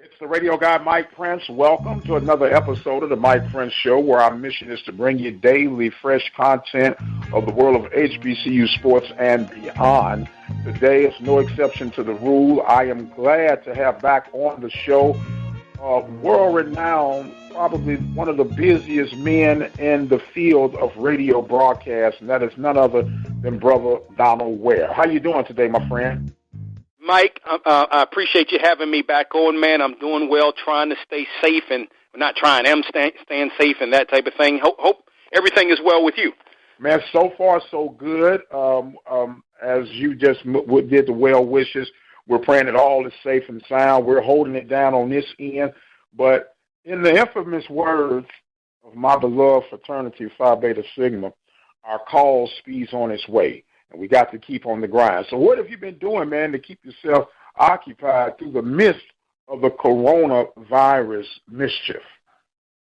It's the radio guy, Mike Prince. Welcome to another episode of the Mike Prince Show, where our mission is to bring you daily fresh content of the world of HBCU sports and beyond. Today is no exception to the rule. I am glad to have back on the show world-renowned, probably one of the busiest men in the field of radio broadcast, and that is none other than Brother Donal Ware. How you doing today, my friend? Mike, I appreciate you having me back on, man. I'm doing well, trying to stay safe, and not trying, I'm staying safe and that type of thing. Hope everything is well with you. Man, so far so good. As you just did the well wishes, we're praying that all is safe and sound. We're holding it down on this end. But in the infamous words of my beloved fraternity, Phi Beta Sigma, our call speeds on its way. And we got to keep on the grind. So what have you been doing, man, to keep yourself occupied through the midst of the coronavirus mischief?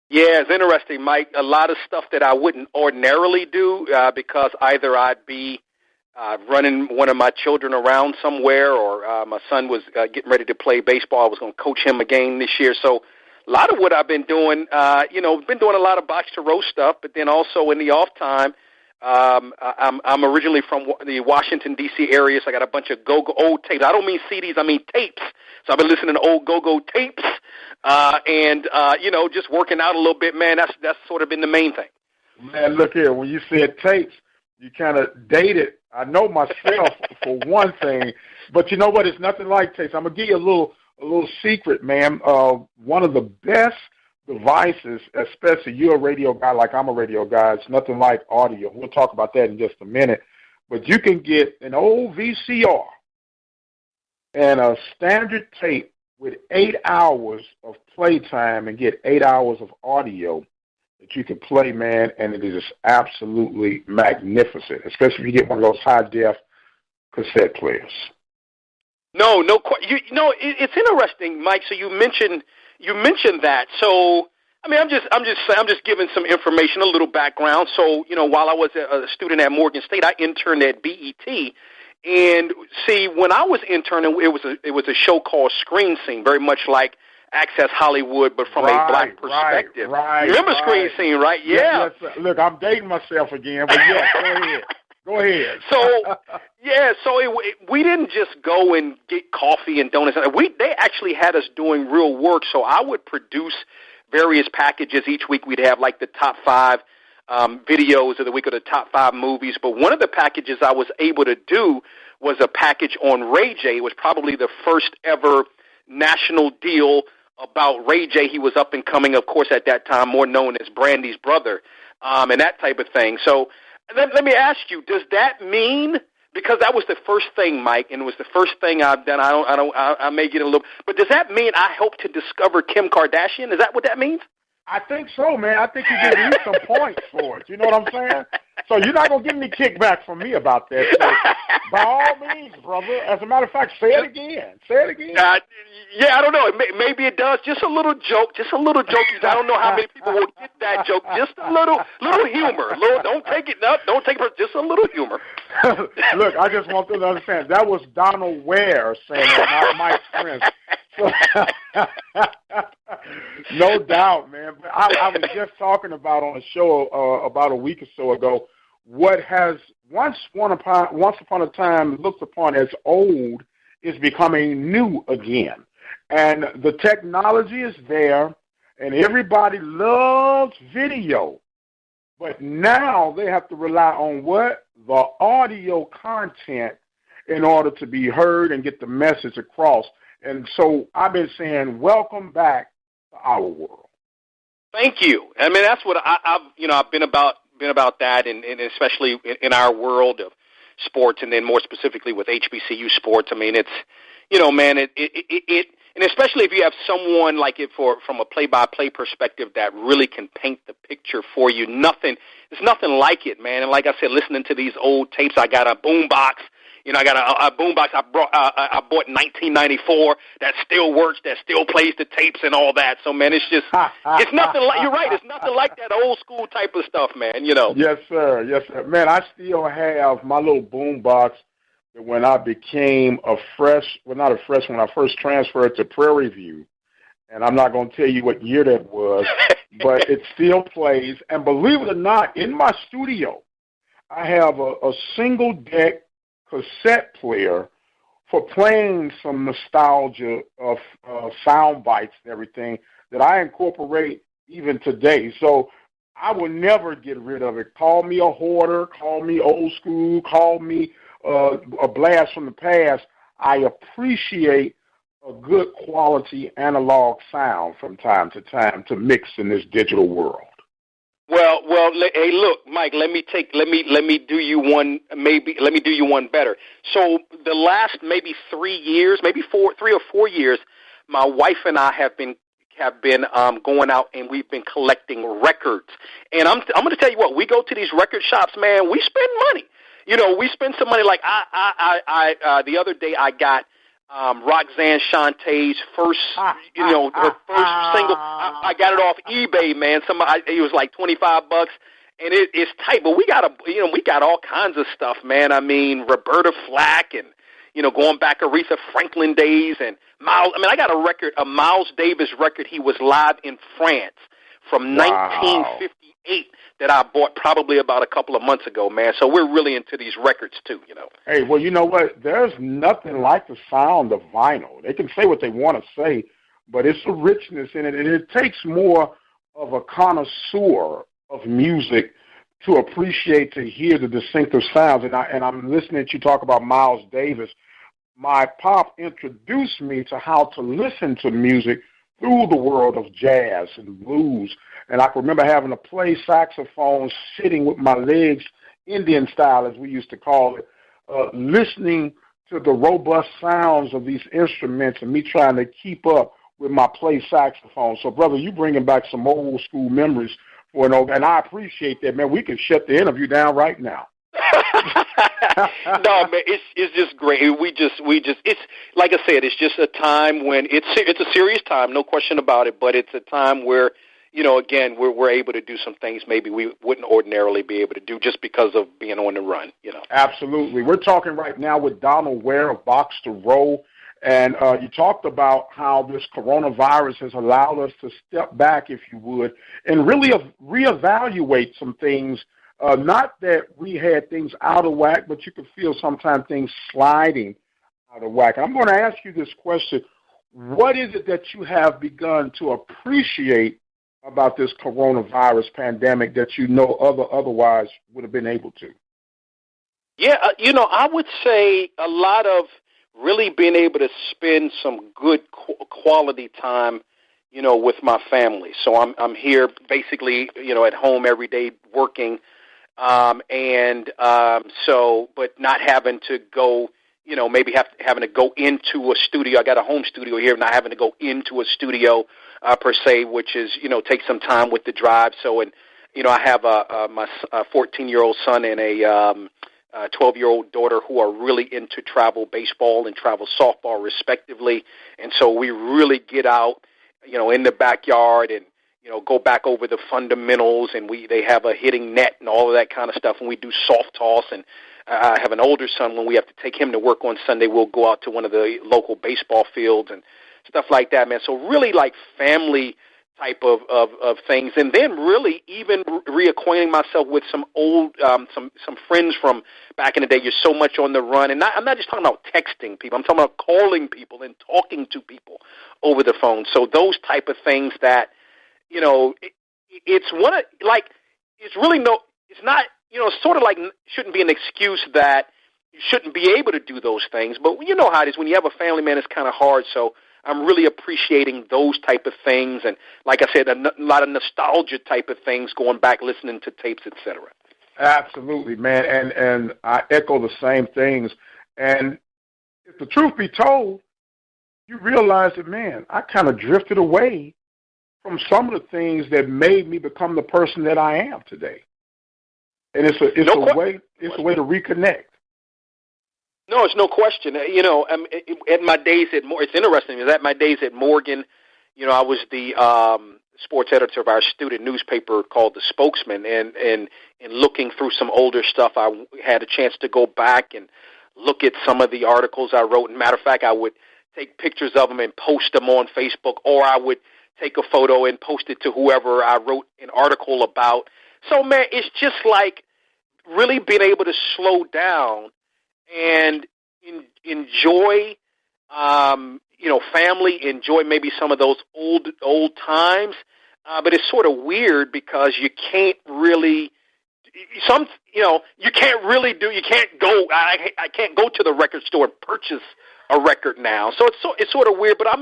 Yeah, it's interesting, Mike. A lot of stuff that I wouldn't ordinarily do because either I'd be running one of my children around somewhere, or my son was getting ready to play baseball. I was going to coach him a game this year. So a lot of what I've been doing, been doing a lot of box to row stuff, but then also in the off time, I'm originally from the Washington, D.C. area, so I got a bunch of old tapes. I don't mean CDs, I mean tapes. So I've been listening to old go-go tapes and just working out a little bit, man. That's sort of been the main thing. Man, look here. When you said tapes, you kind of dated. I know myself for one thing, but you know what? It's nothing like tapes. I'm going to give you a little secret, man. One of the best devices, especially you're a radio guy like I'm a radio guy, it's nothing like audio. We'll talk about that in just a minute. But you can get an old VCR and a standard tape with 8 hours of playtime and get 8 hours of audio that you can play, man, and it is absolutely magnificent, especially if you get one of those high-def cassette players. It's interesting, Mike. So you mentioned that. So I mean, I'm just giving some information, a little background. So while I was a student at Morgan State, I interned at BET, and see, when I was interning, it was a show called Screen Scene, very much like Access Hollywood, but from a black perspective. Right. You remember Screen Scene, right? Yeah. Yes, look, I'm dating myself again, but yeah, go ahead. Go ahead. So we didn't just go and get coffee and donuts. They actually had us doing real work. So I would produce various packages each week. We'd have like the top 5 videos of the week, or the top 5 movies. But one of the packages I was able to do was a package on Ray J. It was probably the first ever national deal about Ray J. He was up and coming, of course, at that time, more known as Brandy's brother, and that type of thing. So let me ask you, does that mean, because that was the first thing, Mike, and it was the first thing I've done, I may get a little, but does that mean I helped to discover Kim Kardashian? Is that what that means? I think so, man. I think you get at least some points for it. You know what I'm saying? So you're not going to get any kickback from me about that. So by all means, brother. As a matter of fact, say it again. Yeah, I don't know. Maybe it does. Just a little joke. I don't know how many people will get that joke. Just a little humor. Don't take it. Just a little humor. Look, I just want them to understand that was Donal Ware saying that, not Mike Prince. No doubt, man. But I was just talking about on a show about a week or so ago what has once upon a time looked upon as old is becoming new again. And the technology is there, and everybody loves video. But now they have to rely on what? The audio content in order to be heard and get the message across. And so I've been saying, welcome back to our world. Thank you. I mean, that's what I've been about that, and especially in our world of sports, and then more specifically with HBCU sports. I mean, it's, man, it and especially if you have someone like it from a play-by-play perspective that really can paint the picture for you. There's nothing like it, man. And like I said, listening to these old tapes, I got a boombox. I got a boombox I bought in 1994 that still works, that still plays the tapes and all that. So, man, it's just, it's nothing like, you're right, it's nothing like that old school type of stuff, man, Yes, sir. Man, I still have my little boombox that when I became when I first transferred to Prairie View, and I'm not going to tell you what year that was, but it still plays. And believe it or not, in my studio, I have a single deck cassette player for playing some nostalgia of sound bites and everything that I incorporate even today. So I will never get rid of it. Call me a hoarder, call me old school, call me a blast from the past. I appreciate a good quality analog sound from time to time to mix in this digital world. Well, hey, look, Mike. Let me do you one. Let me do you one better. So the last maybe 3 years, maybe 3 or 4 years, my wife and I have been going out and we've been collecting records. And I'm going to tell you what, we go to these record shops, man. We spend money. You know, we spend some money. Like I the other day I got Roxanne Shantae's first, her first single. I got it off eBay, man. It was like $25, and it's tight. But we got all kinds of stuff, man. I mean, Roberta Flack, and going back Aretha Franklin days, and Miles. I mean, I got a Miles Davis record. He was live in France from 1958 that I bought probably about a couple of months ago, man. So we're really into these records too, Hey, well, you know what? There's nothing like the sound of vinyl. They can say what they want to say, but it's a richness in it, and it takes more of a connoisseur of music to appreciate, to hear the distinctive sounds. And I'm listening to you talk about Miles Davis. My pop introduced me to how to listen to music through the world of jazz and blues. And I can remember having to play saxophone sitting with my legs, Indian style as we used to call it, listening to the robust sounds of these instruments and me trying to keep up with my play saxophone. So, brother, you bringing back some old school memories and I appreciate that, man. We can shut the interview down right now. No, man, it's just great. We just it's like I said, it's just a time when it's a serious time, no question about it. But it's a time where again we're able to do some things maybe we wouldn't ordinarily be able to do just because of being on the run. Absolutely. We're talking right now with Donal Ware of Box to Row, and you talked about how this coronavirus has allowed us to step back, if you would, and really reevaluate some things. Not that we had things out of whack, but you could feel sometimes things sliding out of whack. I'm going to ask you this question. What is it that you have begun to appreciate about this coronavirus pandemic that otherwise would have been able to? Yeah, I would say a lot of really being able to spend some good quality time, with my family. So I'm here basically, at home every day working. But not having to go, maybe having to go into a studio. I got a home studio here, not having to go into a studio per se, which is, take some time with the drive. So, and I have my 14-year-old son and a 12-year-old daughter who are really into travel baseball and travel softball, respectively. And so we really get out, in the backyard and go back over the fundamentals, and they have a hitting net and all of that kind of stuff, and we do soft toss. And I have an older son. When we have to take him to work on Sunday, we'll go out to one of the local baseball fields and stuff like that, man. So really like family type of things, and then really even reacquainting myself with some old some friends from back in the day. You're so much on the run, and I'm not just talking about texting people. I'm talking about calling people and talking to people over the phone. So those type of things that it's one of it's really it's not sort of like shouldn't be an excuse that you shouldn't be able to do those things. But you know how it is when you have a family, man. It's kind of hard. So I'm really appreciating those type of things, and like I said, a lot of nostalgia type of things, going back, listening to tapes, etc. Absolutely, man, and I echo the same things. And if the truth be told, you realize that, man, I kind of drifted away from some of the things that made me become the person that I am today. And it's a way to reconnect. No, it's no question. At my days at it's interesting because at my days at Morgan, I was the sports editor of our student newspaper called The Spokesman, and looking through some older stuff, I had a chance to go back and look at some of the articles I wrote. And matter of fact, I would take pictures of them and post them on Facebook, or I would take a photo and post it to whoever I wrote an article about. So, man, it's just like really being able to slow down and enjoy, family, enjoy maybe some of those old times. But it's sort of weird because you can't really, you can't go. I can't go to the record store and purchase a record now. So it's sort of weird. But I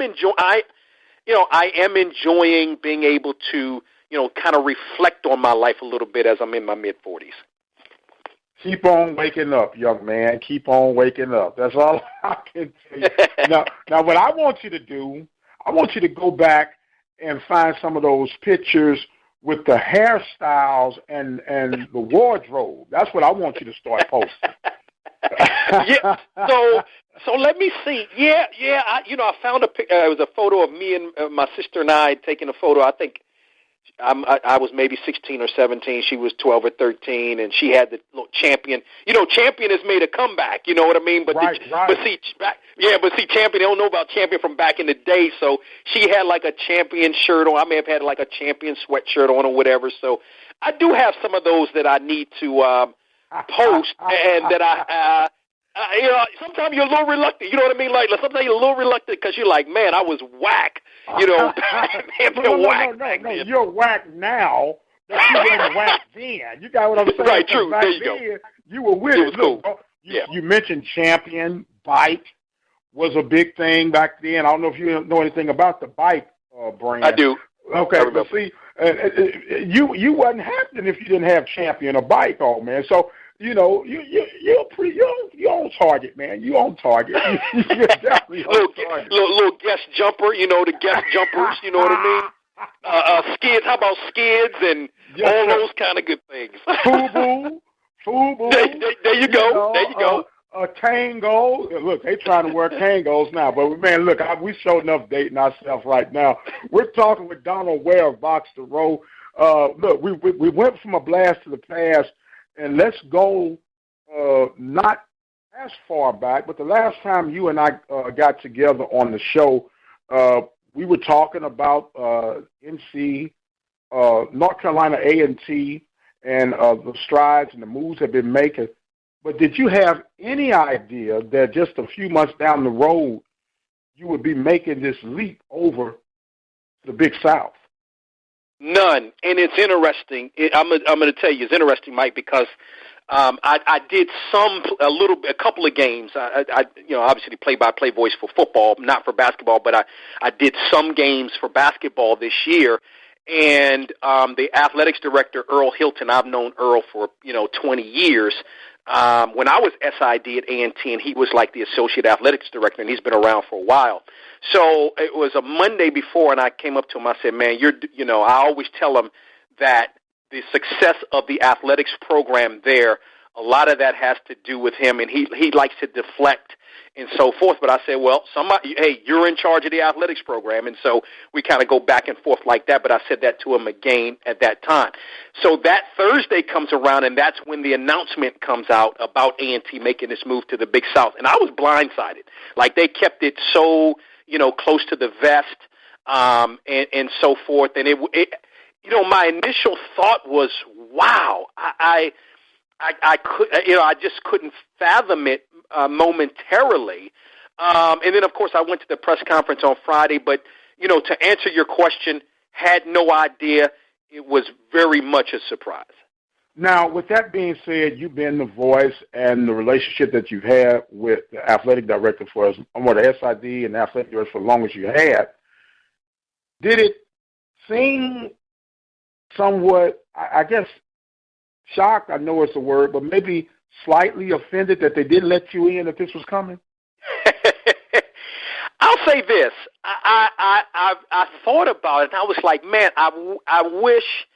am enjoying being able to, kind of reflect on my life a little bit as I'm in my mid-40s. Keep on waking up, young man. Keep on waking up. That's all I can tell you. Now, what I want you to do, I want you to go back and find some of those pictures with the hairstyles and the wardrobe. That's what I want you to start posting. Yeah. So let me see. Yeah. I found it was a photo of me and my sister and I taking a photo. I think I was maybe 16 or 17. She was 12 or 13, and she had the little Champion. Champion has made a comeback. You know what I mean? But right. But see, Champion. They don't know about Champion from back in the day. So she had like a Champion shirt on. I may have had like a Champion sweatshirt on or whatever. So I do have some of those that I need to post, and that sometimes you're a little reluctant. You know what I mean? Like sometimes you're a little reluctant because you're like, man, I was whack. No, whack. No, you're whack now, but you weren't whack then. You got what I'm saying? Right, true. Back there you then, go. You were with it. Cool. Look, you mentioned Champion. Bike was a big thing back then. I don't know if you know anything about the Bike brand. I do. Okay, but see, you wasn't happening if you didn't have Champion or Bike, man. So you're on target, man. You on target. You're definitely on target. Little guest jumper, the guest jumpers. You know what I mean? Skids. How about skids and all those kind of good things? Fubu. There you go. There you go. A tango. Look, they trying to wear tangos now. But, man, look, we showed enough dating ourselves right now. We're talking with Donal Ware of Box to Row. Look, we went from a blast to the past, and let's go not as far back, but the last time you and I got together on the show, we were talking about NC, North Carolina A&T, and the strides and the moves have been making. But did you have any idea that just a few months down the road, you would be making this leap over the Big South? None. And it's interesting. I'm going to tell you, it's interesting, Mike, because I did a couple of games. I obviously play-by-play voice for football, not for basketball, but I did some games for basketball this year. And the athletics director, Earl Hilton, I've known Earl for 20 years. When I was SID at A&T, and he was like the associate athletics director, and he's been around for a while. So it was a Monday before, and I came up to him. I said, "Man, I always tell him that the success of the athletics program there, a lot of that has to do with him, and he likes to deflect and so forth." But I said, well, hey, you're in charge of the athletics program, and so we kind of go back and forth like that. But I said that to him again at that time. So that Thursday comes around, and that's when the announcement comes out about A&T making this move to the Big South, and I was blindsided. Like they kept it so close to the vest, and so forth, and it my initial thought was, wow, I just couldn't fathom it momentarily. And then, of course, I went to the press conference on Friday. But, to answer your question, had no idea. It was very much a surprise. Now, with that being said, you've been the voice and the relationship that you've had with the athletic director the SID and the athletic director for as long as you had. Did it seem somewhat, I guess, shocked, I know it's a word, but maybe slightly offended that they didn't let you in if this was coming? I'll say this. I thought about it, and I was like, man, I wish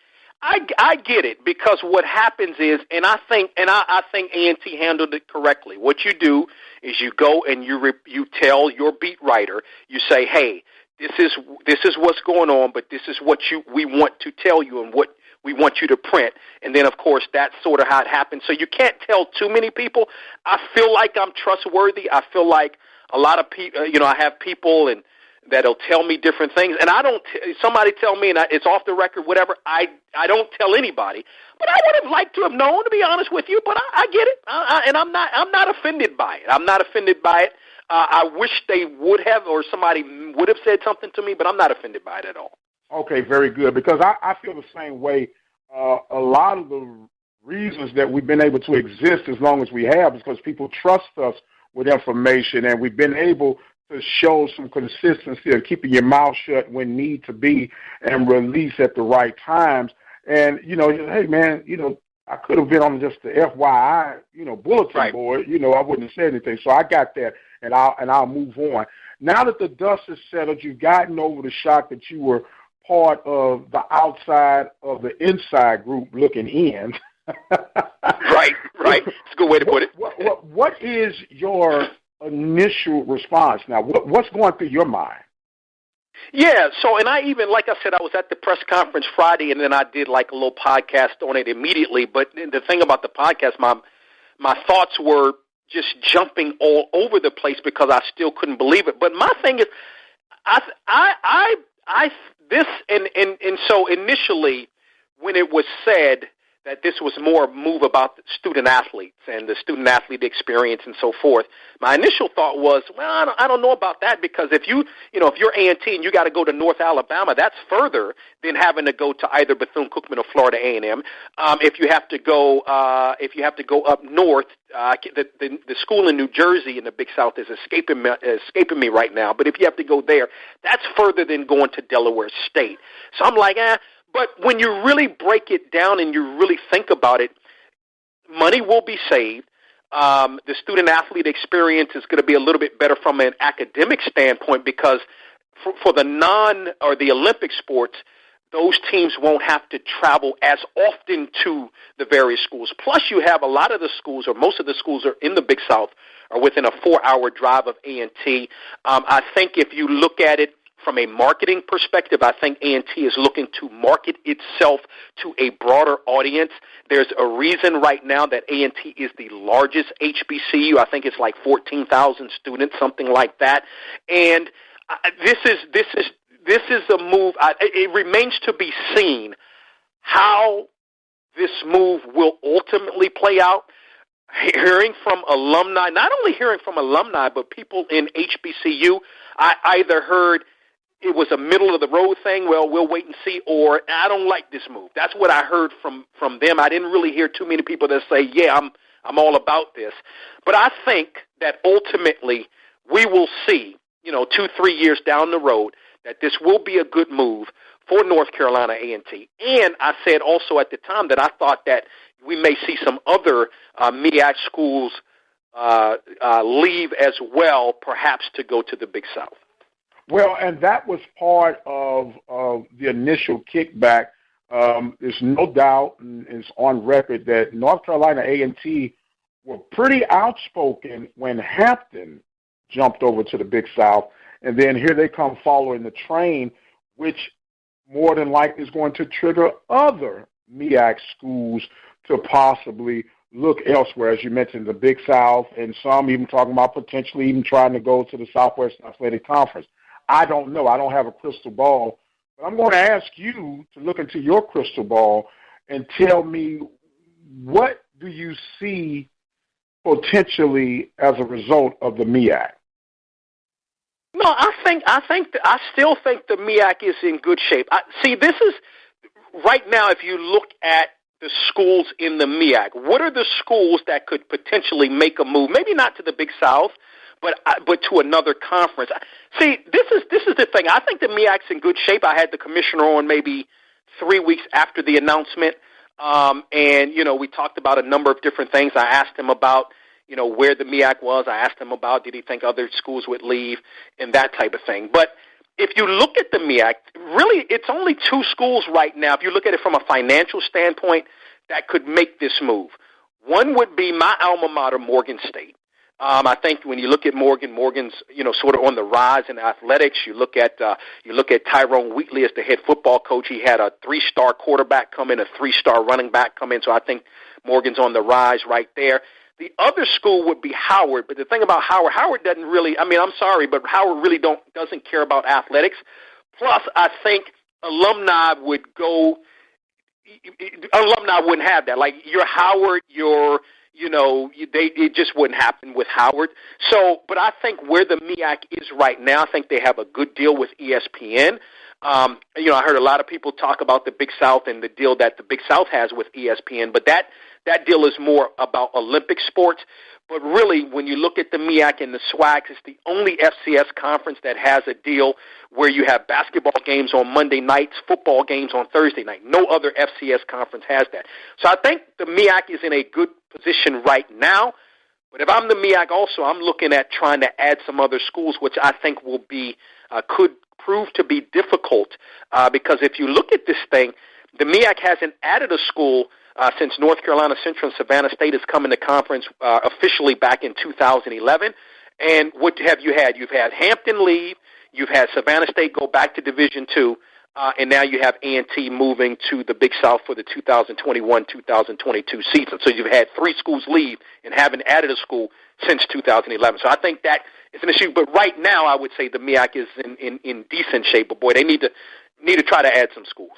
I get it, because what happens is, and I think A&T handled it correctly. What you do is you go and you tell your beat writer, you say, hey, this is what's going on, but this is what we want to tell you and what we want you to print. And then, of course, that's sort of how it happens. So you can't tell too many people. I feel like I'm trustworthy. I feel like a lot of people, I have people and that'll tell me different things, and I don't. Somebody tell me, and it's off the record, whatever. I don't tell anybody, but I would have liked to have known, to be honest with you. But I get it, and I'm not offended by it. I'm not offended by it. I wish they would have, or somebody would have said something to me, but I'm not offended by it at all. Okay, very good, because I feel the same way. A lot of the reasons that we've been able to exist as long as we have is because people trust us with information, and we've been able to show some consistency of keeping your mouth shut when need to be and release at the right times. And, hey, man, I could have been on just the FYI, bulletin board. I wouldn't have said anything. So I got that, and I'll move on. Now that the dust is settled, you've gotten over the shock that you were part of the outside of the inside group looking in. Right. That's a good way to put it. What is your initial response now? What's going through your mind? Yeah, so, and I even, like I said, I was at the press conference Friday, and then I did like a little podcast on it immediately. But the thing about the podcast, my thoughts were just jumping all over the place because I still couldn't believe it. But my thing is, so initially when it was said that this was more a move about student athletes and the student athlete experience and so forth, my initial thought was, well, I don't know about that, because if you're A&T and you got to go to North Alabama, that's further than having to go to either Bethune-Cookman or Florida A&M. If you have to go up north, the school in New Jersey in the Big South is escaping me right now. But if you have to go there, that's further than going to Delaware State. So I'm like, But when you really break it down and you really think about it, money will be saved. The student-athlete experience is going to be a little bit better from an academic standpoint, because for the the Olympic sports, those teams won't have to travel as often to the various schools. Plus, you have a lot of the schools, or most of the schools are in the Big South, are within a 4-hour drive of A&T. I think if you look at it from a marketing perspective, I think A&T is looking to market itself to a broader audience. There's a reason right now that A&T is the largest HBCU. I think it's like 14,000 students, something like that. And this is a move. It remains to be seen how this move will ultimately play out. Hearing from alumni, not only hearing from alumni, but people in HBCU, I either heard it was a middle-of-the-road thing, well, we'll wait and see, or I don't like this move. That's what I heard from them. I didn't really hear too many people that say, yeah, I'm all about this. But I think that ultimately we will see, 2-3 years down the road, that this will be a good move for North Carolina A&T. And I said also at the time that I thought that we may see some other MEAC schools leave as well, perhaps to go to the Big South. Well, and that was part of the initial kickback. There's no doubt, and it's on record, that North Carolina A&T were pretty outspoken when Hampton jumped over to the Big South, and then here they come following the train, which more than likely is going to trigger other MEAC schools to possibly look elsewhere, as you mentioned, the Big South, and some even talking about potentially even trying to go to the Southwestern Athletic Conference. I don't know. I don't have a crystal ball. But I'm going to ask you to look into your crystal ball and tell me, what do you see potentially as a result of the MEAC? No, I still think the MEAC is in good shape. This is right now. If you look at the schools in the MEAC, what are the schools that could potentially make a move? Maybe not to the Big South, but to another conference. See, this is the thing. I think the MEAC's in good shape. I had the commissioner on maybe 3 weeks after the announcement, and we talked about a number of different things. I asked him about where the MEAC was. I asked him about did he think other schools would leave and that type of thing. But if you look at the MEAC, really it's only 2 schools right now, if you look at it from a financial standpoint, that could make this move. One would be my alma mater, Morgan State. I think when you look at Morgan's sort of on the rise in athletics. You look at Tyrone Wheatley as the head football coach. He had a 3-star quarterback come in, a 3-star running back come in. So I think Morgan's on the rise right there. The other school would be Howard, but the thing about Howard doesn't really. I mean, I'm sorry, but Howard really doesn't care about athletics. Plus, I think alumni wouldn't have that. Like your Howard, it just wouldn't happen with Howard. So, but I think where the MEAC is right now, I think they have a good deal with ESPN. I heard a lot of people talk about the Big South and the deal that the Big South has with ESPN, but that deal is more about Olympic sports. But really, when you look at the MEAC and the SWACs, it's the only FCS conference that has a deal where you have basketball games on Monday nights, football games on Thursday night. No other FCS conference has that. So I think the MEAC is in a good position right now. But if I'm the MEAC also, I'm looking at trying to add some other schools, which I think will be could prove to be difficult because if you look at this thing, the MEAC hasn't added a school since North Carolina Central and Savannah State has come into conference officially back in 2011. And what have you had? You've had Hampton leave. You've had Savannah State go back to Division II. And now you have A&T moving to the Big South for the 2021-2022 season. So you've had 3 schools leave and haven't added a school since 2011. So I think that is an issue. But right now I would say the MEAC is in decent shape. But, boy, they need to try to add some schools.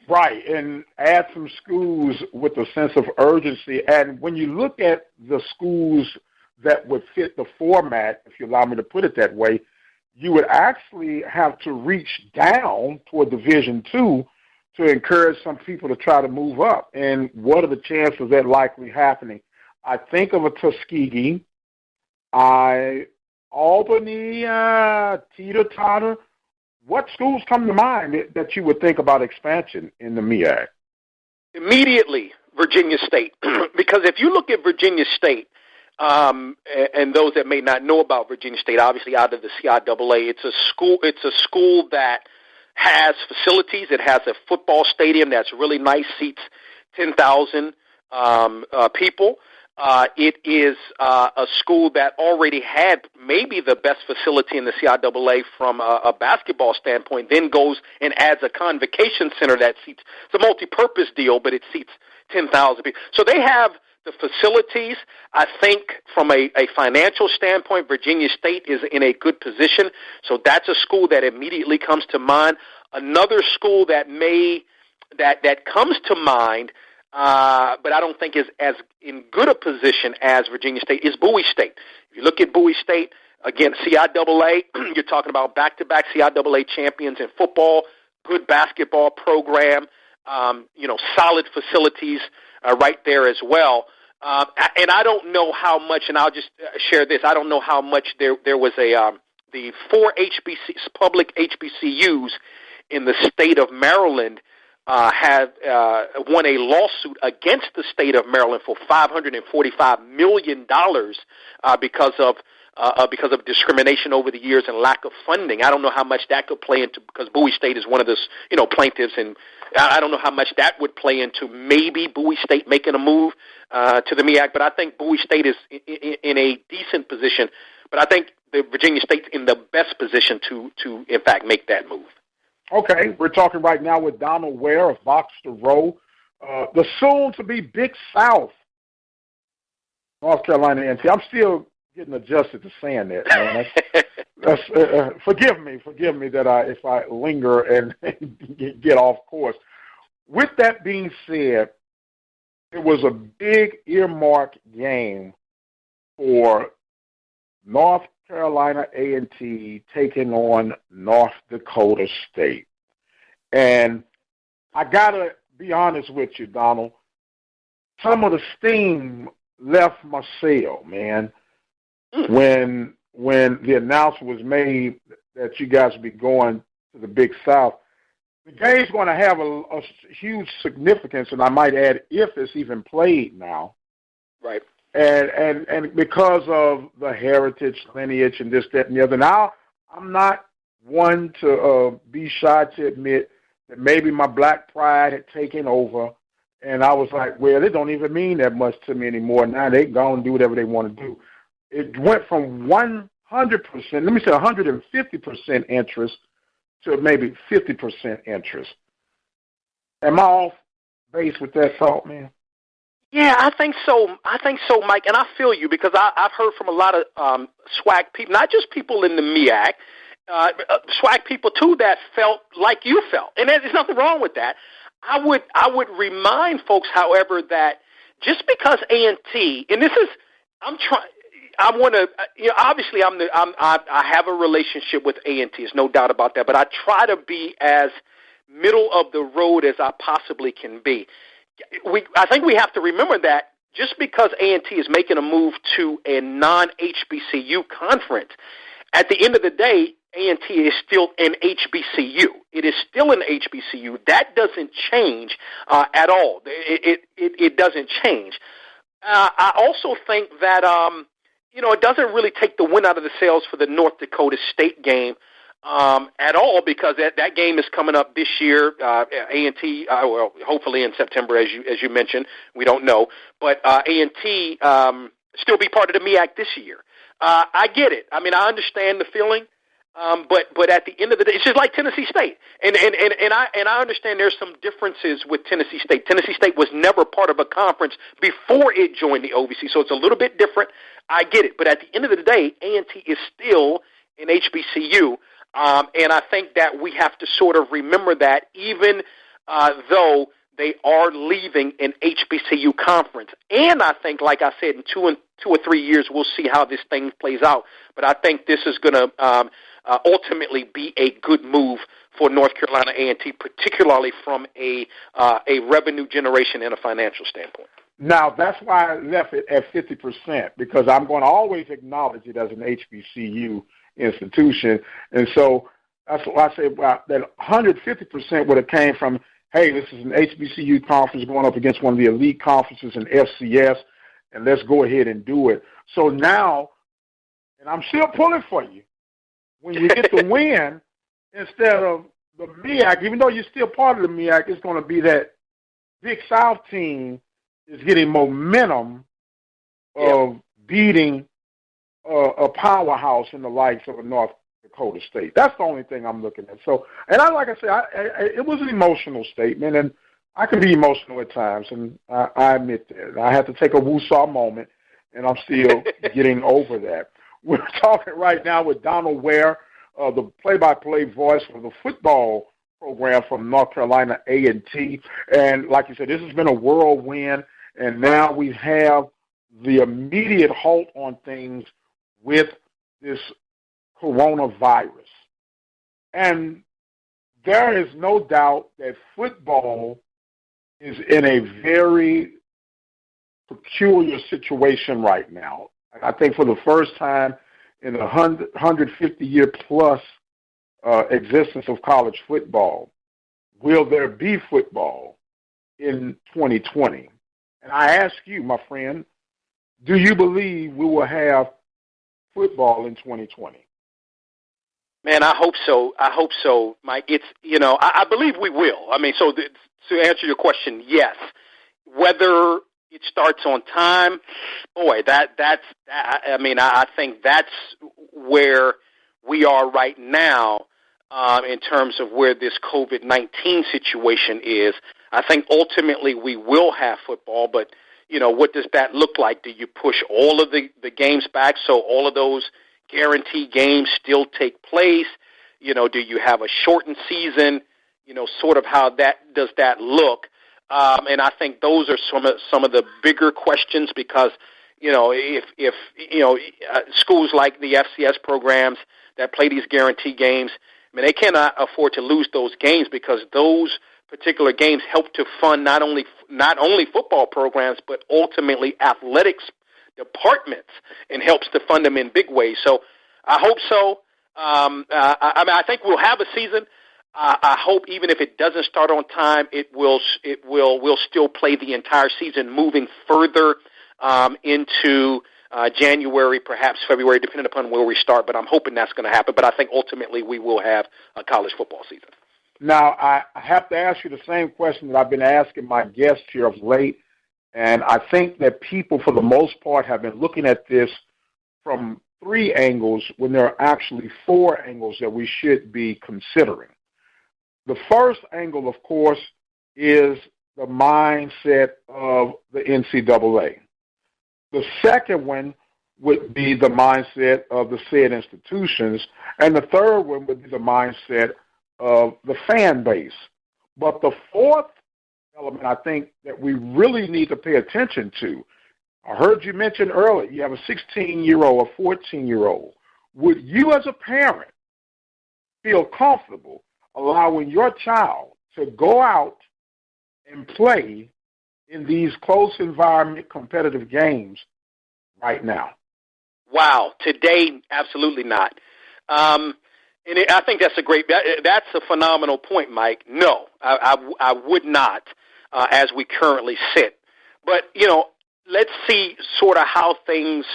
Right, and add some schools with a sense of urgency. And when you look at the schools that would fit the format, if you allow me to put it that way, you would actually have to reach down toward Division II to encourage some people to try to move up. And what are the chances of that likely happening? I think of a Tuskegee, Albany, teeter-totter. What schools come to mind that you would think about expansion in the MEAC? Immediately, Virginia State. Because if you look at Virginia State, and those that may not know about Virginia State, obviously out of the CIAA, it's a school that has facilities. It has a football stadium that's really nice, seats 10,000 people. It is a school that already had maybe the best facility in the CIAA from a basketball standpoint, then goes and adds a convocation center that seats, it's a multi-purpose deal, but it seats 10,000 people. So they have the facilities. I think from a financial standpoint, Virginia State is in a good position. So that's a school that immediately comes to mind. Another school that comes to mind, but I don't think is as in good a position as Virginia State, is Bowie State. If you look at Bowie State, again, CIAA, you're talking about back-to-back CIAA champions in football, good basketball program, solid facilities right there as well. And I don't know how much, and I'll just share this, I don't know how much there was the 4 public HBCUs in the state of Maryland have won a lawsuit against the state of Maryland for $545 million because of discrimination over the years and lack of funding. I don't know how much that could play into, because Bowie State is one of the plaintiffs, and I don't know how much that would play into maybe Bowie State making a move to the MEAC. But I think Bowie State is in a decent position. But I think the Virginia State's in the best position to in fact make that move. Okay, we're talking right now with Donal Ware of Box to Row, the soon-to-be Big South, North Carolina A&T. I'm still getting adjusted to saying that, man. That's forgive me that if I linger and get off course. With that being said, it was a big earmark game for North Carolina A&T taking on North Dakota State. And I got to be honest with you, Donald. Some of the steam left my sail, man, when the announcement was made that you guys would be going to the Big South. The game's going to have a huge significance, and I might add, if it's even played now. Right. And because of the heritage, lineage, and this, that, and the other. Now, I'm not one to be shy to admit that maybe my black pride had taken over, and I was like, well, it don't even mean that much to me anymore. Now they go and do whatever they want to do. It went from 100%, let me say 150% interest to maybe 50% interest. Am I off base with that thought, man? Yeah, I think so. Mike, and I feel you because I've heard from a lot of SWAC people, not just people in the MEAC, SWAC people too that felt like you felt, and there's nothing wrong with that. I would remind folks, however, that just because A&T, and this is, I want to, obviously I have a relationship with A&T. There's no doubt about that, but I try to be as middle of the road as I possibly can be. I think we have to remember that just because A&T is making a move to a non-HBCU conference, at the end of the day, A&T is still an HBCU. It is still an HBCU. That doesn't change at all. It doesn't change. I also think that it doesn't really take the wind out of the sails for the North Dakota State game at all, because that game is coming up this year. A&T, well, hopefully in September, as you mentioned. We don't know, but A&T still be part of the MEAC this year. I get it. I mean, I understand the feeling, but at the end of the day, it's just like Tennessee State, and I understand there's some differences with Tennessee State. Tennessee State was never part of a conference before it joined the OVC, so it's a little bit different. I get it, but at the end of the day, A&T is still an HBCU. And I think that we have to sort of remember that, even though they are leaving an HBCU conference. And I think, like I said, in 2 or 3 years, we'll see how this thing plays out. But I think this is going to ultimately be a good move for North Carolina A&T, particularly from a revenue generation and a financial standpoint. Now, that's why I left it at 50%, because I'm going to always acknowledge it as an HBCU institution. And so that's why I say that 150% would have came from, hey, this is an HBCU conference going up against one of the elite conferences in FCS, and let's go ahead and do it. So now, and I'm still pulling for you, when you get the win, instead of the MEAC, even though you're still part of the MEAC, it's going to be that Big South team is getting momentum of beating a powerhouse in the likes of a North Dakota State. That's the only thing I'm looking at. So, and like I said, it was an emotional statement, and I can be emotional at times, and I admit that. I had to take a woo-saw moment, and I'm still getting over that. We're talking right now with Donal Ware, the play-by-play voice for the football program from North Carolina A&T. And like you said, this has been a whirlwind, and now we have the immediate halt on things with this coronavirus. And there is no doubt that football is in a very peculiar situation right now. I think for the first time in the 150-year-plus existence of college football, will there be football in 2020? And I ask you, my friend, do you believe we will have football in 2020? Man, I hope so. I hope so, Mike. It's, I believe we will. I mean, so to answer your question, yes. Whether it starts on time, boy, I think that's where we are right now in terms of where this COVID-19 situation is. I think ultimately we will have football, but, what does that look like? Do you push all of the games back so all of those guaranteed games still take place? Do you have a shortened season? Sort of how does that look? And I think those are some of the bigger questions, because, if schools like the FCS programs that play these guaranteed games, I mean, they cannot afford to lose those games, because those particular games help to fund not only football programs, but ultimately athletics departments, and helps to fund them in big ways. So I hope so. I think we'll have a season. I hope even if it doesn't start on time, we'll still play the entire season, moving further into January, perhaps February, depending upon where we start. But I'm hoping that's going to happen. But I think ultimately we will have a college football season. Now, I have to ask you the same question that I've been asking my guests here of late, and I think that people, for the most part, have been looking at this from 3 angles when there are actually 4 angles that we should be considering. The first angle, of course, is the mindset of the NCAA. The second one would be the mindset of the said institutions, and the third one would be the mindset of the fan base. But the fourth element I think that we really need to pay attention to, I heard you mention earlier, you have a 16-year-old, a 14-year-old. Would you as a parent feel comfortable allowing your child to go out and play in these close environment competitive games right now? Wow. Today, absolutely not. I think that's that's a phenomenal point, Mike. No, I would not as we currently sit. But, let's see sort of how things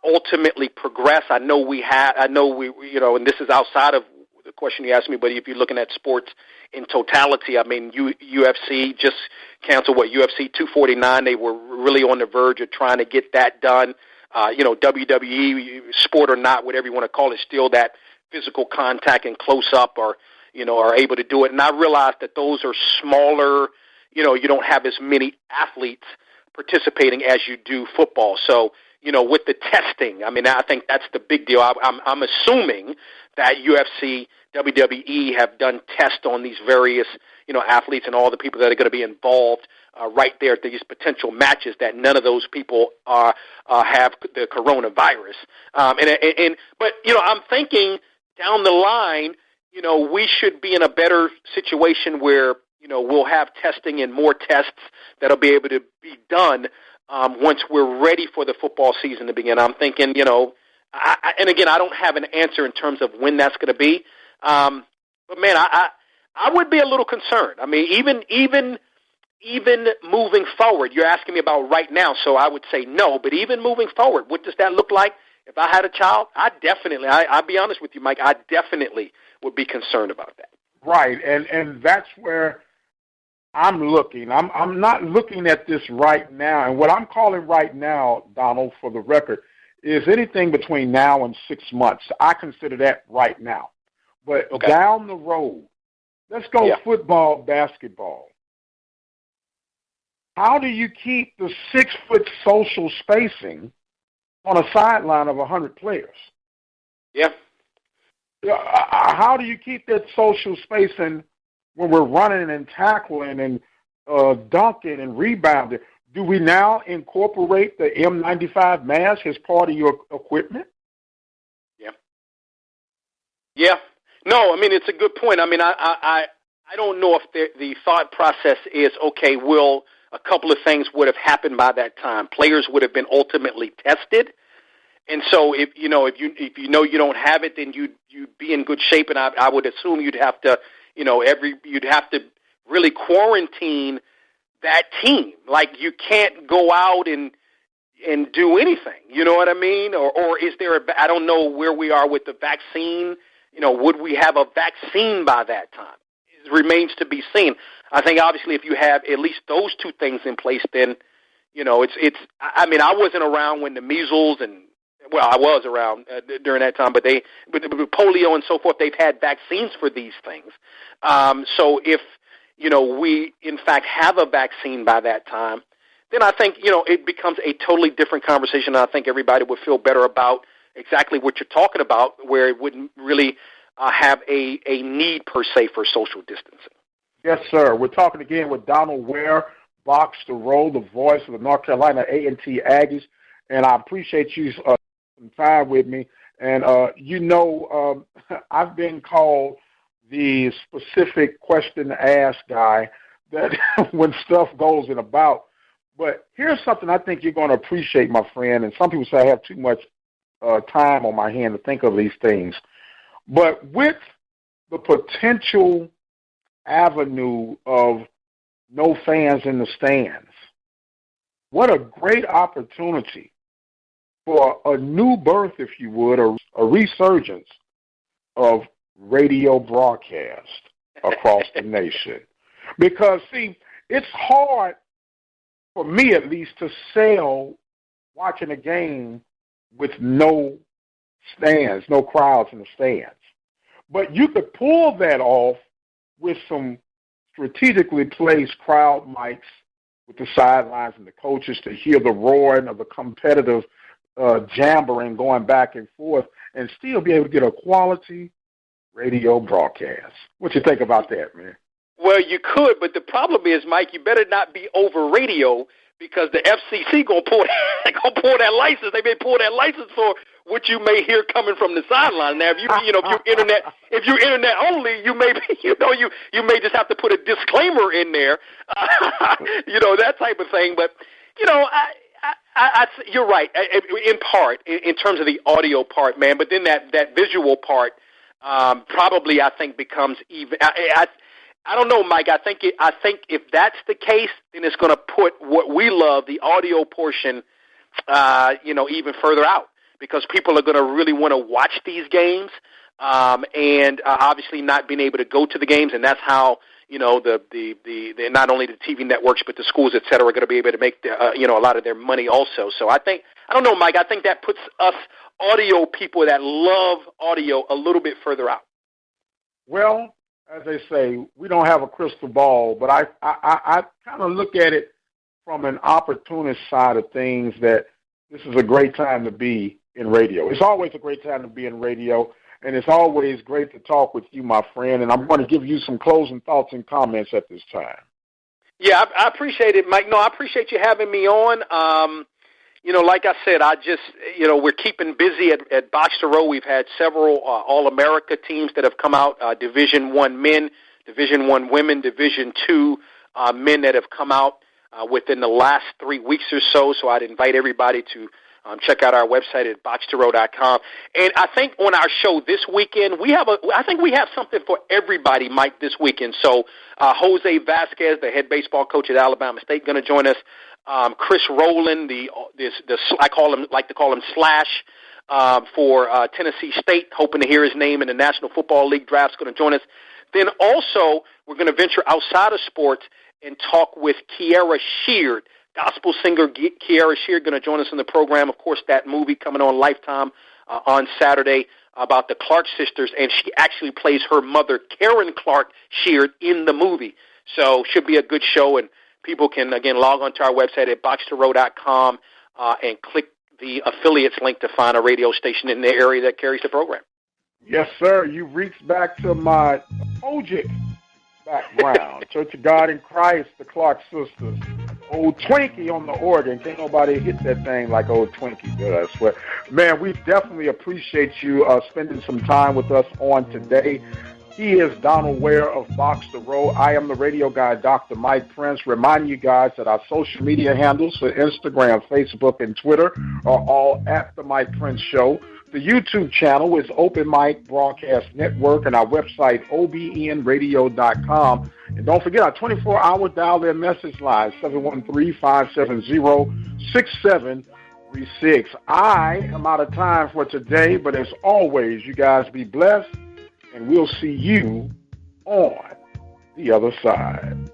ultimately progress. I know we, and this is outside of the question you asked me, but if you're looking at sports in totality, I mean, UFC just canceled UFC 249. They were really on the verge of trying to get that done. WWE, sport or not, whatever you want to call it, still that physical contact and close up are able to do it. And I realize that those are smaller, you don't have as many athletes participating as you do football. So, with the testing, I mean, I think that's the big deal. I'm assuming that UFC, WWE have done tests on these various, athletes and all the people that are going to be involved right there at these potential matches, that none of those people have the coronavirus. But I'm thinking down the line, we should be in a better situation where, we'll have testing and more tests that'll be able to be done once we're ready for the football season to begin. I'm thinking, and again, I don't have an answer in terms of when that's going to be. But man, I would be a little concerned. I mean, even moving forward, you're asking me about right now, so I would say no. But even moving forward, what does that look like? If I had a child, I'll be honest with you, Mike, I definitely would be concerned about that. Right, and that's where I'm looking. I'm not looking at this right now. And what I'm calling right now, Donald, for the record, is anything between now and 6 months. I consider that right now. But down the road, let's go football, basketball. How do you keep the 6-foot social spacing on a sideline of 100 players? Yeah. How do you keep that social spacing when we're running and tackling and dunking and rebounding? Do we now incorporate the M95 mask as part of your equipment? Yeah. Yeah. No, I mean, it's a good point. I mean, I don't know if the thought process is, okay, a couple of things would have happened by that time. Players would have been ultimately tested. And so if you know you don't have it, then you'd be in good shape. And I would assume you'd have to really quarantine that team. Like, you can't go out and do anything. You know what I mean? Or is there I don't know where we are with the vaccine. Would we have a vaccine by that time? It remains to be seen. I think obviously if you have at least those two things in place, then it's. I mean, I wasn't around when the measles and. Well, I was around during that time, but polio and so forth, they've had vaccines for these things. So if, we in fact have a vaccine by that time, then I think, it becomes a totally different conversation. And I think everybody would feel better about exactly what you're talking about, where it wouldn't really have a need per se for social distancing. Yes, sir. We're talking again with Donal Ware, Box the Roll, the voice of the North Carolina A&T Aggies. And I appreciate you some time with me. And, I've been called the specific question to ask guy that when stuff goes in about. But here's something I think you're going to appreciate, my friend. And some people say I have too much time on my hand to think of these things. But with the potential avenue of no fans in the stands, what a great opportunity for a new birth, if you would, or a resurgence of radio broadcast across the nation. Because, see, it's hard, for me at least, to sell watching a game with no stands, no crowds in the stands. But you could pull that off with some strategically place crowd mics with the sidelines and the coaches to hear the roaring of the competitive jabbering going back and forth and still be able to get a quality radio broadcast. What you think about that, man? Well, you could, but the problem is, Mike, you better not be over radio because the FCC gonna pull that license. They may pull that license for what you may hear coming from the sideline. Now, if you're internet only, you may be, you may just have to put a disclaimer in there, that type of thing. But you're right in part in terms of the audio part, man. But then that visual part probably I think becomes even. I don't know, Mike. I think if that's the case, then it's going to put what we love, the audio portion, even further out because people are going to really want to watch these games, and obviously not being able to go to the games, and that's how the not only the TV networks but the schools, et cetera, are going to be able to make a lot of their money also. So I don't know, Mike. I think that puts us audio people that love audio a little bit further out. Well, as they say, we don't have a crystal ball, but I kind of look at it from an opportunist side of things that this is a great time to be in radio. It's always a great time to be in radio, and it's always great to talk with you, my friend, and I'm going to give you some closing thoughts and comments at this time. Yeah, I appreciate it, Mike. No, I appreciate you having me on. Like I said, we're keeping busy at Box to Row. We've had several All-America teams that have come out, Division I men, Division I women, Division II men that have come out within the last 3 weeks or so. So I'd invite everybody to check out our website at boxtorow.com. And I think on our show this weekend, I think we have something for everybody, Mike, this weekend. So Jose Vasquez, the head baseball coach at Alabama State, going to join us. Chris Rowland, like to call him Slash, for Tennessee State, hoping to hear his name in the National Football League draft, is going to join us. Then also, we're going to venture outside of sports and talk with Kiara Sheard, gospel singer Kiara Sheard, going to join us in the program. Of course, that movie coming on Lifetime on Saturday about the Clark sisters, and she actually plays her mother, Karen Clark Sheard, in the movie. So should be a good show, and people can, again, log on to our website at boxtorow.com and click the affiliates link to find a radio station in the area that carries the program. Yes, sir. You reached back to my Kojic background. Church of God in Christ, the Clark sisters. Old Twinkie on the organ. Can't nobody hit that thing like old Twinkie does. But, man, we definitely appreciate you spending some time with us on today. He is Donal Ware of Box to Row. I am the radio guy, Dr. Mike Prince. Remind you guys that our social media handles for Instagram, Facebook, and Twitter are all at The Mike Prince Show. The YouTube channel is Open Mic Broadcast Network, and our website, obnradio.com. And don't forget our 24-hour dial-in message line, 713-570-6736. I am out of time for today, but as always, you guys be blessed. And we'll see you on the other side.